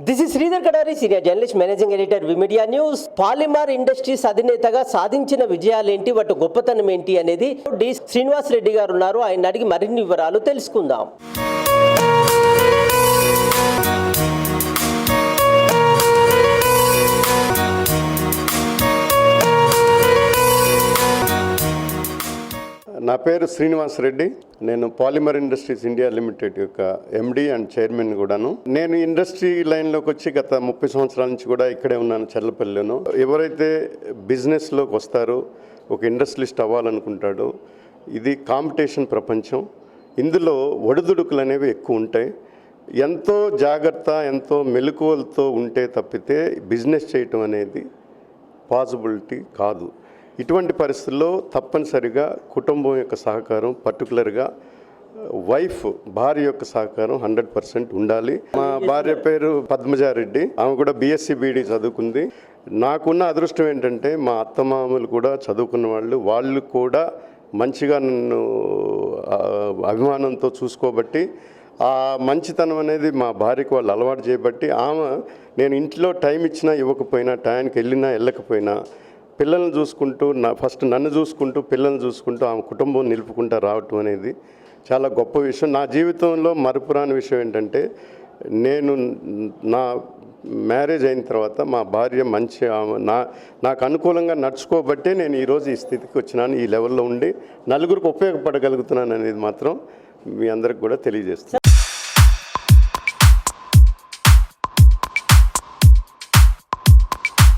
This is Sridhar Kadari, senior journalist, managing editor, V media news. Polymer industries అధినేతగా సాధించిన విజయాలేంటి, వాటి గొప్పతనం ఏంటి అనేది డి శ్రీనివాస్ రెడ్డి గారు ఉన్నారు. ఆయన అడిగి మరిన్ని వివరాలు తెలుసుకుందాం. నా పేరు శ్రీనివాస్ రెడ్డి. నేను పాలిమర్ ఇండస్ట్రీస్ ఇండియా లిమిటెడ్ యొక్క ఎండి అండ్ చైర్మన్ కూడాను. నేను ఇండస్ట్రీ లైన్లోకి వచ్చి గత 30 సంవత్సరాల నుంచి కూడా ఇక్కడే ఉన్నాను, చర్లపల్లిలోను. ఎవరైతే బిజినెస్లోకి వస్తారో, ఒక ఇండస్ట్రియలిస్ట్ అవ్వాలనుకుంటాడో, ఇది కాంపిటీషన్ ప్రపంచం. ఇందులో ఒడిదుడుకులు అనేవి ఎక్కువ ఉంటాయి. ఎంతో జాగ్రత్త, ఎంతో మెలకువలతో ఉంటే తప్పితే బిజినెస్ చేయటం అనేది పాసిబిలిటీ కాదు. ఇటువంటి పరిస్థితుల్లో తప్పనిసరిగా కుటుంబం యొక్క సహకారం, పర్టికులర్గా భార్య యొక్క సహకారం 100% ఉండాలి. మా భార్య పేరు పద్మజారెడ్డి. ఆమె కూడా BSc BD చదువుకుంది. నాకున్న అదృష్టం ఏంటంటే మా అత్తమామలు కూడా చదువుకున్న వాళ్ళు కూడా మంచిగా నన్ను అభిమానంతో చూసుకోబట్టి, ఆ మంచితనం అనేది మా భార్యకు వాళ్ళు అలవాటు చేయబట్టి, ఆమె నేను ఇంట్లో టైం ఇచ్చినా ఇవ్వకపోయినా, టైంకి వెళ్ళినా వెళ్ళకపోయినా, పిల్లల్ని చూసుకుంటూ ఫస్ట్ నన్ను చూసుకుంటూ పిల్లల్ని చూసుకుంటూ ఆమె కుటుంబం నిలుపుకుంటూ రావటం అనేది చాలా గొప్ప విషయం. నా జీవితంలో మరపురాని విషయం ఏంటంటే, నేను నా మ్యారేజ్ అయిన తర్వాత మా భార్య మంచి నాకు అనుకూలంగా నడుచుకోబట్టే నేను ఈరోజు ఈ స్థితికి వచ్చినాను. ఈ లెవెల్లో ఉండి నలుగురికి ఉపయోగపడగలుగుతున్నాను అనేది మాత్రం మీ అందరికి కూడా తెలియజేస్తాను.